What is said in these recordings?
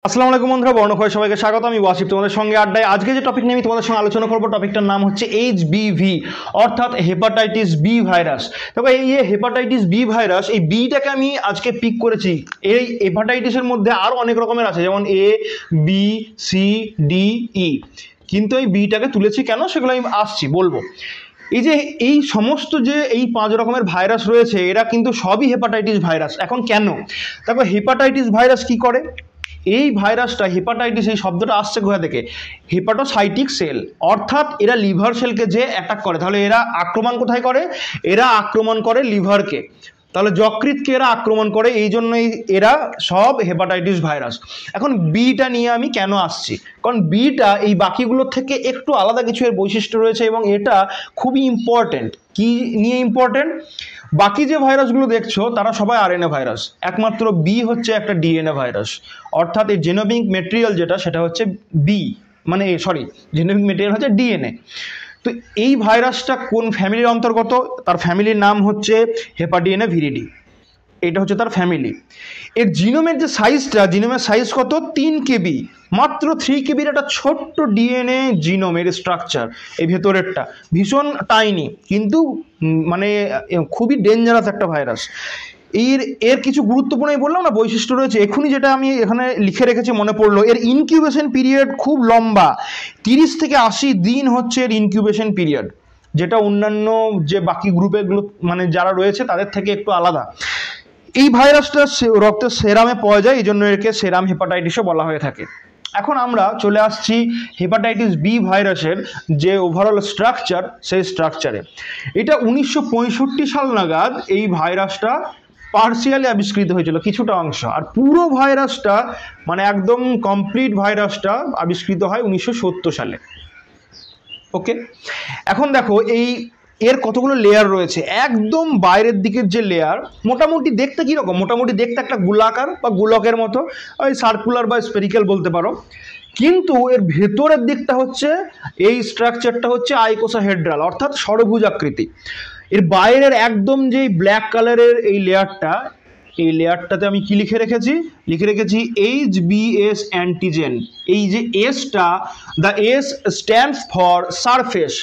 আসসালামু আলাইকুম বন্ধুরা, বর্ণক্ষয় সবাইকে স্বাগত। আমি ওয়াসিফ তোমাদের সঙ্গে আড্ডায়। আজকে যে টপিক নিয়ে আমি তোমাদের সঙ্গে আলোচনা করবো, টপিকটার নাম হচ্ছে এইচবিভি অর্থাৎ হেপাটাইটিস বি ভাইরাস। তবে এই হেপাটাইটিস বি ভাইরাস, এই বিটাকে আমি আজকে পিক করেছি। এই হেপাটাইটিসের মধ্যে আরও অনেক রকমের আছে, যেমন এ, বি, সি, ডি, ই, কিন্তু এই বিটাকে তুলেছি কেন সেগুলো আমি আসছি বলবো। এই যে এই সমস্ত যে এই 5 রকমের ভাইরাস রয়েছে, এরা কিন্তু সবই হেপাটাইটিস ভাইরাস। এখন কেন? তারপর হেপাটাইটিস ভাইরাস কি করে? এই ভাইরাসটা, হেপাটাইটিস এই শব্দটা আসছে কোথা থেকে? হেপাটোসাইটিক সেল, অর্থাৎ এরা লিভার সেলকে যে অ্যাটাক করে। তাহলে এরা আক্রমণ কোথায় করে? এরা আক্রমণ করে লিভারকে। তাহলে যকৃৎকে এরা আক্রমণ করে, এই জন্যই এরা সব হেপাটাইটিস ভাইরাস। এখন বিটা নিয়ে আমি কেন আসছি? কারণ বিটা এই বাকিগুলোর থেকে একটু আলাদা কিছু এর বৈশিষ্ট্য রয়েছে এবং এটা খুবই ইম্পর্টেন্ট। কি নিয়ে ইম্পর্টেন্ট? বাকি যে ভাইরাসগুলো দেখছো তারা সবাই আরএনএ ভাইরাস, একমাত্র বি হচ্ছে একটা ডিএনএ ভাইরাস। অর্থাৎ এই জেনোমিক মেটেরিয়াল যেটা, সেটা হচ্ছে বি, মানে সরি, জেনোমিক মেটেরিয়াল হচ্ছে ডিএনএ। তো এই ভাইরাসটা কোন ফ্যামিলির অন্তর্গত? তার ফ্যামিলির নাম হচ্ছে হেপাডিএনএ ভিরিডি। এটা হচ্ছে তার ফ্যামিলি। এর জিনোমের যে সাইজটা, জিনোমের সাইজ কত? 3 কেবি, মাত্র 3 কেবির একটা ছোট্ট ডিএনএ জিনোমের স্ট্রাকচার। এই ভেতরেরটা ভীষণ টাইনি, কিন্তু মানে খুবই ডেঞ্জারাস একটা ভাইরাস। এর কিছু গুরুত্বপূর্ণ, আমি বললাম না, বৈশিষ্ট্য রয়েছে। এখনই যেটা আমি এখানে লিখে রেখেছি মনে পড়লো, এর ইনকিউবেশন পিরিয়ড খুব লম্বা, 30 থেকে 80 দিন হচ্ছে এর ইনকিউবেশন পিরিয়ড, যেটা অন্যান্য যে বাকি গ্রুপেরগুলো মানে যারা রয়েছে তাদের থেকে একটু আলাদা। এই ভাইরাসটা রক্তের সেরামে পাওয়া যায়, এই জন্য একে সেরাম হেপাটাইটিসও বলা হয়ে থাকে। এখন আমরা চলে আসছি হেপাটাইটিস বি ভাইরাসের যে ওভারঅল স্ট্রাকচার, সেই স্ট্রাকচারে। এটা 1965 সাল নাগাদ এই ভাইরাসটা পার্সিয়ালি আবিষ্কৃত হয়েছিল, কিছুটা অংশ। আর পুরো ভাইরাসটা মানে একদম কমপ্লিট ভাইরাসটা আবিষ্কৃত হয় 1970 সালে। ওকে, এখন দেখো এর কতগুলো লেয়ার রয়েছে। একদম বাইরের দিকের যে লেয়ার, মোটামুটি দেখতে কীরকম? মোটামুটি দেখতে একটা গোলাকার বা গোলকের মতো, ওই সার্কুলার বা স্পেরিক্যাল বলতে পারো। কিন্তু এর ভেতরের দিকটা হচ্ছে, এই স্ট্রাকচারটা হচ্ছে আইকোসাহেড্রাল, অর্থাৎ ষড়ভুজাকৃতি। এর বাইরের একদম যেই ব্ল্যাক কালারের এই লেয়ারটা, এই লেয়ারটাতে আমি কি লিখে রেখেছি HBS অ্যান্টিজেন। এই যে এসটা, the S stands for surface,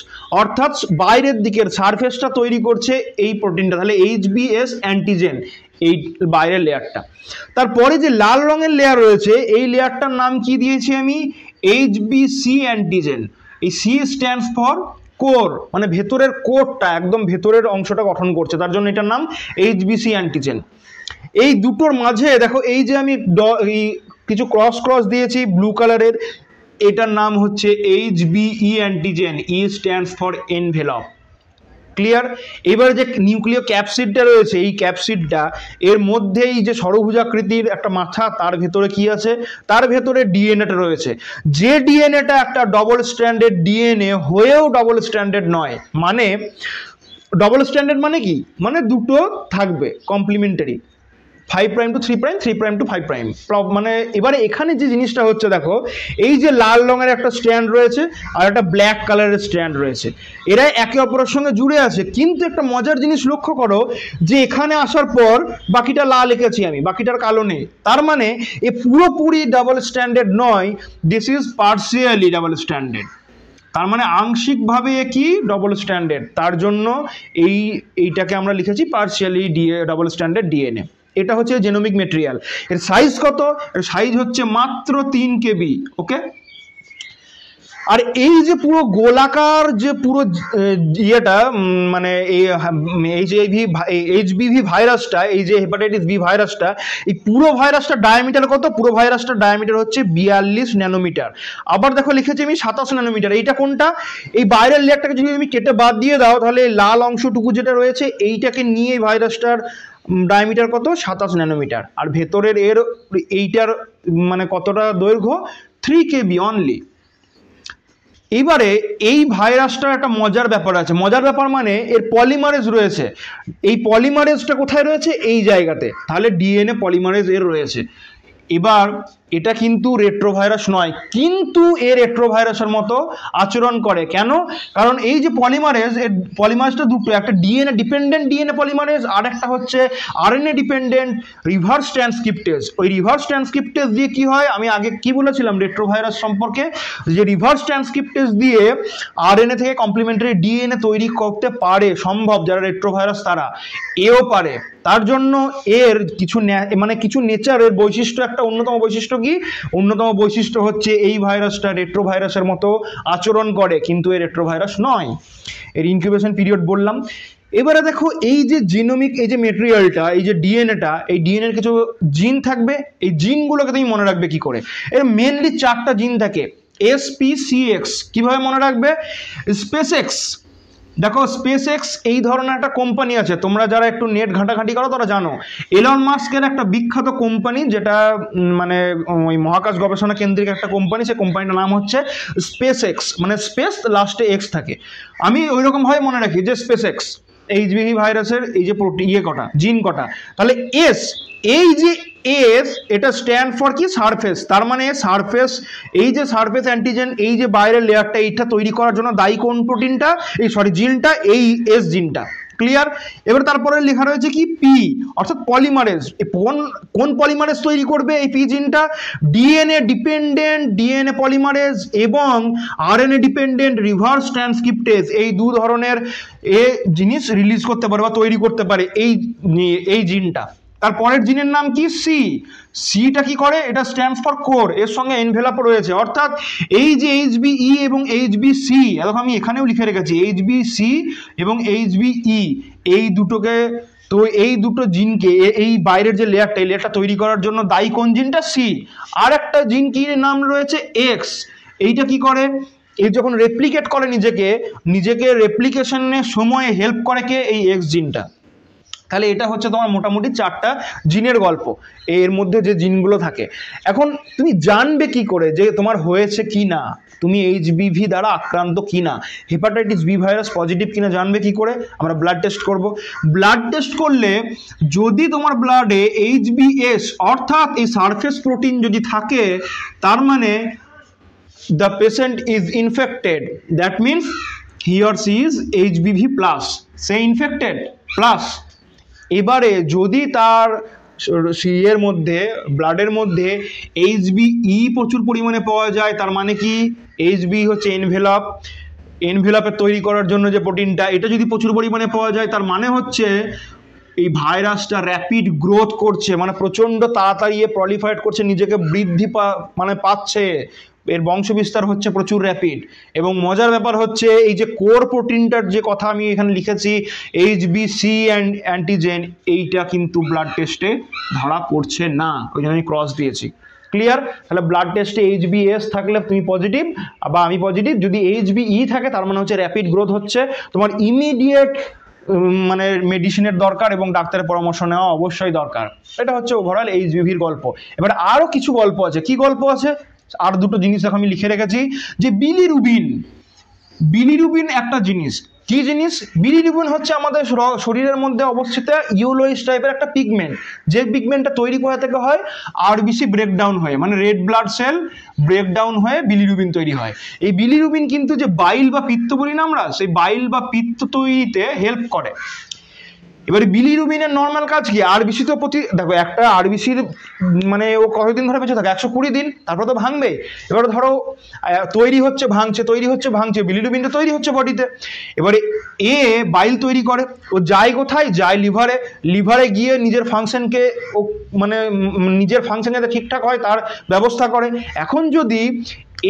অর্থাৎ বাইরের দিকের সারফেসটা তৈরি করছে এই প্রোটিনটা। তাহলে HBS অ্যান্টিজেন এই বাইরের লেয়ারটা। তারপরে যে লাল রঙের লেয়ার রয়েছে, এই লেয়ারটার নাম কি দিয়েছি আমি? HBC antigen. এই সি স্ট্যান্ডস ফর কোর, মানে ভেতরের কোরটা, একদম ভেতরের অংশটা গঠন করছে, তার জন্য এটার নাম HBC অ্যান্টিজেন। এই দুটোর মাঝে দেখো, এই যে আমি কিছু ক্রস দিয়েছি ব্লু কালারের, এটার নাম হচ্ছে HBE antigen. E stands for envelope. Clear? এবার যে নিউক্লিয় ক্যাপসিডটা রয়েছে, এই ক্যাপসিডটা, এর মধ্যে এই যে ষড়ভুজাকৃতির একটা মাথা, তার ভেতরে কি আছে? তার ভেতরে ডিএনএটা রয়েছে। যে ডিএনএটা একটা ডবল স্ট্র্যান্ডেড ডিএনএ হয়েও ডবল স্ট্র্যান্ডেড নয়। মানে ডবল স্ট্র্যান্ডেড মানে কি? মানে দুটো থাকবে complementary, 5 prime to 3 prime, 3 prime to 5 prime. মানে এবারে এখানে যে জিনিসটা হচ্ছে, দেখো এই যে লাল রঙের একটা স্ট্র্যান্ড রয়েছে আর একটা ব্ল্যাক কালারের স্ট্র্যান্ড রয়েছে, এরা একে অপরের সঙ্গে জুড়ে আছে। কিন্তু একটা মজার জিনিস লক্ষ্য করো, যে এখানে আসার পর বাকিটা লাল এঁকেছি আমি, বাকিটার কালো নেই। তার মানে এ পুরোপুরি ডাবল স্ট্যান্ডার্ড নয়, this is partially double standard. তার মানে আংশিকভাবে কি ডবল স্ট্যান্ডার্ড, তার জন্য এইটাকে আমরা লিখেছি পার্সিয়ালি ডাবল স্ট্যান্ডার্ড ডিএনএ। এটা হচ্ছে জেনোমিক মেটেরিয়াল। এর সাইজ কত? এর সাইজ হচ্ছে মাত্র 3 কেবি। ওকে, আর এই যে পুরো গোলাকার যে পুরো ইয়েটা, মানে এই যে HBV ভাইরাসটা, এই যে হেপাটাইটিস বি ভাইরাসটা, এই পুরো ভাইরাসটা ডায়ামিটার কত? পুরো ভাইরাসটার ডায়ামিটার হচ্ছে 42 ন্যানোমিটার। আবার দেখো লিখেছি আমি 27 ন্যানোমিটার। এইটা কোনটা? এই বাইরের লেয়ারটাকে যদি তুমি কেটে বাদ দিয়ে দাও, তাহলে লাল অংশটুকু যেটা রয়েছে, এইটাকে নিয়ে ভাইরাসটার ডায়ামিটার কত? 27 ন্যানোমিটার। আর ভেতরের এইটার মানে কতটা দৈর্ঘ্য? 3 কেবি অনলি। এইবারে এই ভাইরাসটার একটা মজার ব্যাপার আছে। মজার ব্যাপার মানে এর পলিমারেজ রয়েছে। এই পলিমারেজটা কোথায় রয়েছে? এই জায়গাতে। তাহলে ডিএনএ পলিমারেজ এর রয়েছে। এবার এটা কিন্তু রেট্রোভাইরাস নয়, কিন্তু এ রেট্রোভাইরাসের মতো আচরণ করে। কেন? কারণ এই যে পলিমারেজ, এর পলিমারেজটা দুটো, একটা ডিএনএ ডিপেন্ডেন্ট ডিএনএ পলিমারেজ, আর একটা হচ্ছে আরএনএ ডিপেন্ডেন্ট রিভার্স ট্রান্সক্রিপ্টেজ। ওই রিভার্স ট্রান্সক্রিপ্টেজ দিয়ে কি হয়, আমি আগে কি বলেছিলাম রেট্রোভাইরাস সম্পর্কে, যে রিভার্স ট্রান্সক্রিপ্টেজ দিয়ে আরএনএ থেকে কমপ্লিমেন্টারি ডিএনএ তৈরি করতে পারে, সম্ভব, যারা রেট্রোভাইরাস তারা, এও পারে। তার জন্য এর কিছু মানে কিছু নেচারের বৈশিষ্ট্য, একটা অন্যতম বৈশিষ্ট্য কি, অন্যতম বৈশিষ্ট্য হচ্ছে এই ভাইরাসটা রেট্রোভাইরাসের মতো আচরণ করে, কিন্তু এর রেট্রোভাইরাস নয়। এর ইনকিউবেশন পিরিয়ড বললাম। এবারে দেখো এই যে জিনোমিক, এই যে মেটেরিয়ালটা, এই যে ডিএনএটা, এই ডিএনএর কিছু জিন থাকবে। এই জিনগুলোকে তুমি মনে রাখবে কি করে? এর মেনলি 4টা জিন থাকে, SPCX। কিভাবে মনে রাখবে? স্পেসএক্স, দেখো স্পেসএক্স এই ধরনের একটা কোম্পানি আছে, তোমরা যারা একটু নেট ঘাঁটাঘাঁটি করো তারা জানো, এলন মাস্কের একটা বিখ্যাত কোম্পানি, যেটা মানে ওই মহাকাশ গবেষণা কেন্দ্রিক একটা কোম্পানি, সেই কোম্পানিটার নাম হচ্ছে স্পেসএক্স, মানে স্পেস লাস্টে এক্স থাকে। আমি ওই রকমভাবে মনে রাখি যে স্পেসএক্স, এইচবিভি ভাইরাসের এই যে কটা জিন কটা, তাহলে এস, এই যে এস এটা স্ট্যান্ড ফর কি, সারফেস। তার মানে সারফেস, এই যে সারফেস অ্যান্টিজেন, এই যে বাইরের লেয়ারটা, এইটা তৈরি করার জন্য দায়ী কোন প্রোটিনটা, এই জিনটা, এই এস জিনটা। ক্লিয়ার? এবার তারপরে লেখা রয়েছে কি, পি, অর্থাৎ পলিমারেজ। কোন পলিমারেজ তৈরি করবে এই পি জিনটা? ডিএনএ ডিপেন্ডেন্ট ডিএনএ পলিমারেজ এবং আরএনএ ডিপেন্ডেন্ট রিভার্স ট্রান্সক্রিপ্টেজ, এই দু ধরনের জিনিস রিলিজ করতে পারে বা তৈরি করতে পারে এই জিনটা। তারপরের জিনের নাম কি, সি। সিটা কি করে? এটা স্ট্যান্ডস ফর কোর, এর সঙ্গে এনভেলাপ রয়েছে, অর্থাৎ এই যে HBE এবং HBC, দেখো আমি এখানেও লিখে রেখেছি, HBC এবং HBE, এই দুটোকে, তো এই দুটো জিনকে, এই বাইরের যে লেয়ারটা, এই লেয়ারটা তৈরি করার জন্য দায়ী কোন জিনটা? সি। আর একটা জিন কি নাম রয়েছে, এক্স। এইটা কি করে? এই যখন রেপ্লিকেট করে নিজেকে রেপ্লিকেশনের সময় হেল্প করে কে? এই এক্স জিনটা। তাহলে এটা হচ্ছে তোমার মোটামুটি 4টা জিনের গল্প, এর মধ্যে যে জিনগুলো থাকে। এখন তুমি জানবে কি করে যে তোমার হয়েছে কি না, তুমি HBV দ্বারা আক্রান্ত কি না, হেপাটাইটিস বি ভাইরাস পজিটিভ কিনা জানবে কি করে? আমরা ব্লাড টেস্ট করব। ব্লাড টেস্ট করলে যদি তোমার ব্লাডে HBS অর্থাৎ এই সারফেস প্রোটিন যদি থাকে, তার মানে the patient is infected, that means he or she is HBV plus, say infected plus. এবারে যদি তার এর মধ্যে, ব্লাডের মধ্যে HBE প্রচুর পরিমাণে পাওয়া যায়, তার মানে কি, HBE হচ্ছে এনভেলাপের তৈরি করার জন্য যে প্রোটিনটা, এটা যদি প্রচুর পরিমাণে পাওয়া যায়, তার মানে হচ্ছে এই ভাইরাসটা র্যাপিড গ্রোথ করছে, মানে প্রচণ্ড তাড়াতাড়ি প্রলিফারেট করছে, নিজেকে বৃদ্ধি মানে পাচ্ছে, এর বংশবিস্তার হচ্ছে প্রচুর র্যাপিড। এবং মজার ব্যাপার হচ্ছে এই যে কোর প্রোটিনটার যে কথা আমি এখানে লিখেছি, HBC অ্যান্টিজেন, এইটা কিন্তু ব্লাড টেস্টে ধরা পড়ছে না, ওই জন্য আমি ক্রস দিয়েছি। ক্লিয়ার? তাহলে ব্লাড টেস্টে HBS থাকলে তুমি পজিটিভ বা আমি পজিটিভ, যদি HBE থাকে তার মানে হচ্ছে র্যাপিড গ্রোথ হচ্ছে, তোমার ইমিডিয়েট মানে মেডিসিনের দরকার এবং ডাক্তারের পরামর্শ নেওয়া অবশ্যই দরকার। এটা হচ্ছে ওভারঅল HBVর গল্প। এবার আরও কিছু গল্প আছে। কি গল্প আছে? আর দুটো জিনিস আমি লিখে রেখেছি, যে বিলিরুবিন একটা জিনিস। কি জিনিস? বিলিরুবিন হচ্ছে আমাদের শরীরের মধ্যে অবস্থিত ইউলোইস টাইপের একটা পিগমেন্ট, যে পিগমেন্টটা তৈরি কোথা থেকে হয়? RBC ব্রেকডাউন হয়ে, মানে রেড ব্লাড সেল ব্রেকডাউন হয়ে বিলিরুবিন তৈরি হয়। এই বিলিরুবিন কিন্তু যে বাইল বা পিত্ত বলি না আমরা, সেই বাইল বা পিত্ত তৈরিতে হেল্প করে। এবারে বিলিরুবিনের নর্মাল কাজ কি? RBC তো দেখো একটা RBCর মানে ও কতদিন ধরে বেঁচে থাকে? 120 দিন, তারপর তো ভাঙবে। এবারে ধরো তৈরি হচ্ছে ভাঙছে, বিলিরুবিনটা তৈরি হচ্ছে বডিতে। এবারে বাইল তৈরি করে, ও যায় কোথায়? যায় লিভারে গিয়ে নিজের ফাংশনকে ও মানে নিজের ফাংশন যাতে ঠিকঠাক হয় তার ব্যবস্থা করে। এখন যদি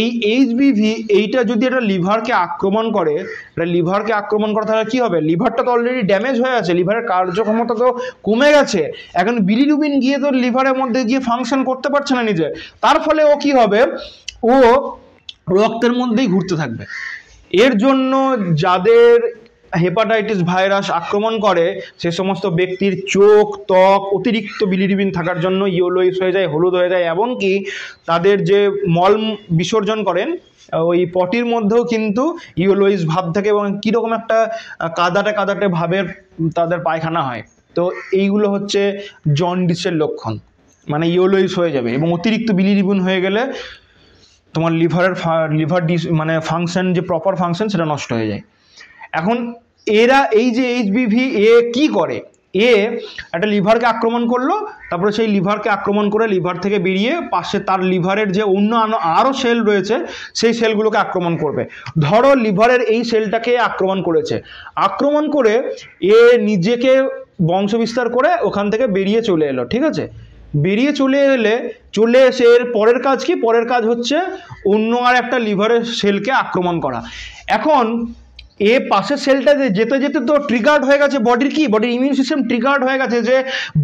এই HBV এইটা যদি এটা লিভারকে আক্রমণ করে, তাহলে কি হবে? লিভারটা তো অলরেডি ড্যামেজ হয়ে আছে, লিভারের কার্যক্ষমতা তো কমে গেছে, এখন বিলিরুবিন গিয়ে তো লিভারের মধ্যে গিয়ে ফাংশন করতে পারছে না নিজে, তার ফলে ও কি হবে? ও রক্তের মধ্যেই ঘুরতে থাকবে। এর জন্য যাদের হেপাটাইটিস ভাইরাস আক্রমণ করে সে সমস্ত ব্যক্তির চোখ, ত্বক অতিরিক্ত বিলিরুবিন থাকার জন্য ইয়েলোইশ হয়ে যায়, হলুদ হয়ে যায়, এমনকি তাদের যে মল বিসর্জন করেন ওই পটির মধ্যেও কিন্তু ইয়েলোইশ ভাব থাকে এবং কীরকম একটা কাদাটে ভাবের তাদের পায়খানা হয়। তো এইগুলো হচ্ছে জন্ডিসের লক্ষণ। মানে ইয়েলোইশ হয়ে যাবে, এবং অতিরিক্ত বিলিরুবিন হয়ে গেলে তোমার লিভার মানে ফাংশন, যে প্রপার ফাংশন সেটা নষ্ট হয়ে যায়। এখন এরা এই যে এইচবিভি এ কি করে, এ একটা লিভারকে আক্রমণ করলো, তারপরে সেই লিভারকে আক্রমণ করে লিভার থেকে বেরিয়ে পাশে তার লিভারের যে অন্য আরও সেল রয়েছে সেই সেলগুলোকে আক্রমণ করবে। ধরো লিভারের এই সেলটাকে আক্রমণ করেছে, আক্রমণ করে এ নিজেকে বংশবিস্তার করে ওখান থেকে বেরিয়ে চলে এলো, ঠিক আছে। বেরিয়ে চলে এসে এর পরের কাজ কি, পরের কাজ হচ্ছে অন্য আর একটা লিভারের সেলকে আক্রমণ করা। এখন এ পাশের সেলটাতে যেতে যেতে তো ট্রিগার্ড হয়ে গেছে বডির ইমিউন সিস্টেম ট্রিগার্ড হয়ে গেছে যে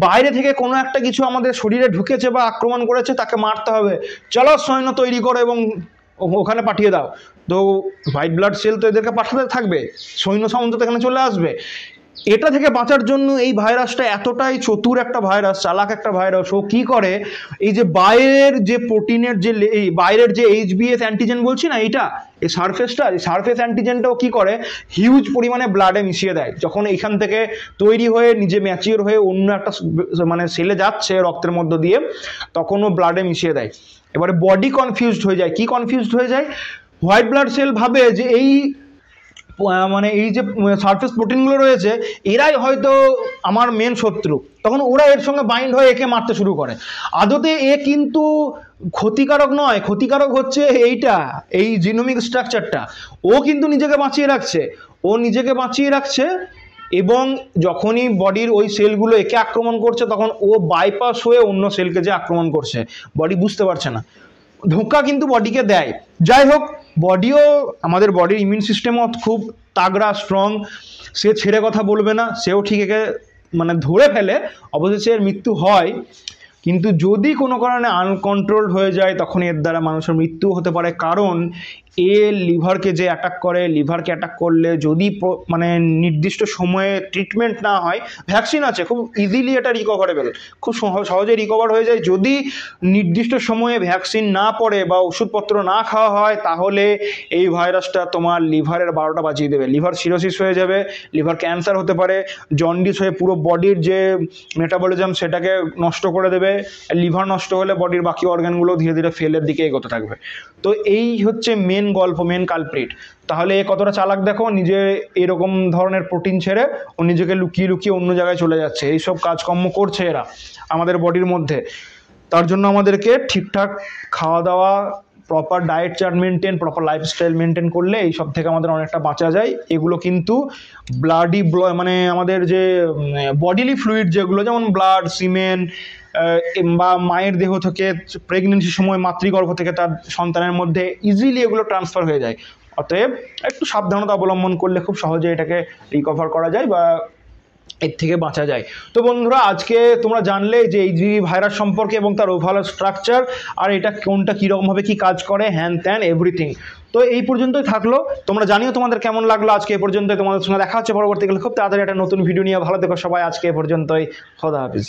বাইরে থেকে কোনো একটা কিছু আমাদের শরীরে ঢুকেছে বা আক্রমণ করেছে, তাকে মারতে হবে, চলো সৈন্য তৈরি করো এবং ওখানে পাঠিয়ে দাও। তো হোয়াইট ব্লাড সেল তো এদেরকে পাঠাতে থাকবে, সৈন্য সামন্ত এখানে চলে আসবে। এটা থেকে বাঁচার জন্য এই ভাইরাসটা এতটাই চতুর একটা ভাইরাস, চালাক একটা ভাইরাস, ও কি করে এই যে বাইরের যে প্রোটিনের যে এই বাইরের যে এইচবিএস অ্যান্টিজেন বলছি না, এইটা এই সারফেস অ্যান্টিজেনটাও কি করে হিউজ পরিমাণে ব্লাডে মিশিয়ে দেয়। যখন এইখান থেকে তৈরি হয়ে নিজে ম্যাচিওর হয়ে অন্য একটা মানে সেলে যাচ্ছে রক্তের মধ্য দিয়ে, তখন ও ব্লাডে মিশিয়ে দেয়। এবারে বডি কনফিউজড হয়ে যায়। কি কনফিউজড হয়ে যায়? হোয়াইট ব্লাড সেল ভাবে যে এই মানে এই যে সারফেস প্রোটিনগুলো রয়েছে এরাই হয়তো আমার মেন শত্রু, তখন ওরা এর সঙ্গে বাইন্ড হয়ে একে মারতে শুরু করে। আদতে এ কিন্তু ক্ষতিকারক নয়, ক্ষতিকারক হচ্ছে এইটা, এই জিনোমিক স্ট্রাকচারটা। ও কিন্তু নিজেকে বাঁচিয়ে রাখছে, এবং যখনই বডির ওই সেলগুলো একে আক্রমণ করছে তখন ও বাইপাস হয়ে অন্য সেলকে যে আক্রমণ করছে, বডি বুঝতে পারছে না, ধোঁকা কিন্তু বডিকে দেয়। যাই হোক, আমাদের বডির ইমিউন সিস্টেমও খুব তাগড়া, স্ট্রং, সে ছেড়ে কথা বলবে না, সেও ঠিক একে মানে ধরে ফেলে, অবশেষে এর মৃত্যু হয়। কিন্তু যদি কোনো কারণে আনকন্ট্রোলড হয়ে যায় তখন এর দ্বারা মানুষের মৃত্যু হতে পারে, কারণ এ লিভারকে যে অ্যাটাক করে, লিভারকে অ্যাটাক করলে যদি মানে নির্দিষ্ট সময়ে ট্রিটমেন্ট না হয়, ভ্যাকসিন আছে, খুব ইজিলি এটা রিকভারেবল, খুব সহজে রিকভার হয়ে যায়। যদি নির্দিষ্ট সময়ে ভ্যাকসিন না পড়ে বা ওষুধপত্র না খাওয়া হয়, তাহলে এই ভাইরাসটা তোমার লিভারের 12টা বাজিয়ে দেবে, লিভার সিরোসিস হয়ে যাবে, লিভার ক্যান্সার হতে পারে, জন্ডিস হয়ে পুরো বডির যে মেটাবলিজম সেটাকে নষ্ট করে দেবে। লিভার নষ্ট হলে বডির বাকি অর্গানগুলো ধীরে ধীরে ফেলের দিকে এগোতে থাকবে। তো এই হচ্ছে মেন গল্প, মেন কালপ্রিট। তাহলে এ কতটা চালাক দেখো, নিজে এরকম ধরনের প্রোটিন ছেড়ে ও নিজেকে লুকিয়ে অন্য জায়গায় চলে যাচ্ছে, এইসব কাজকর্ম করছে এরা আমাদের বডির মধ্যে। তার জন্য আমাদেরকে ঠিকঠাক খাওয়া দাওয়া, proper diet chart maintain, proper lifestyle maintain করলে এই সব থেকে আমাদের অনেকটা বাঁচা যায়। এগুলো কিন্তু মানে আমাদের যে বডিলি ফ্লুইড যেগুলো, যেমন ব্লাড, সিমেন বা মায়ের দেহ থেকে প্রেগনেন্সির সময় মাতৃগর্ভ থেকে তার সন্তানের মধ্যে ইজিলি এগুলো ট্রান্সফার হয়ে যায়। অতএব একটু সাবধানতা অবলম্বন করলে খুব সহজে এটাকে রিকভার করা যায় বা এর থেকে বাঁচা যায়। তো বন্ধুরা, আজকে তোমরা জানলে যে এইচবিভি ভাইরাস সম্পর্কে এবং তার ওভারঅল স্ট্রাকচার, আর এটা কোনটা কীরকমভাবে কী কাজ করে, হ্যান ত্যান এভরিথিং। তো এই পর্যন্তই থাকলো, তোমরা জানিও তোমাদের কেমন লাগলো আজকে এ পর্যন্তই। তোমাদের সঙ্গে দেখা হচ্ছে পরবর্তীকালে খুব তাড়াতাড়ি একটা নতুন ভিডিও নিয়ে। ভালো থেকো সবাই, আজকে এ পর্যন্তই, খোদা হাফিজ।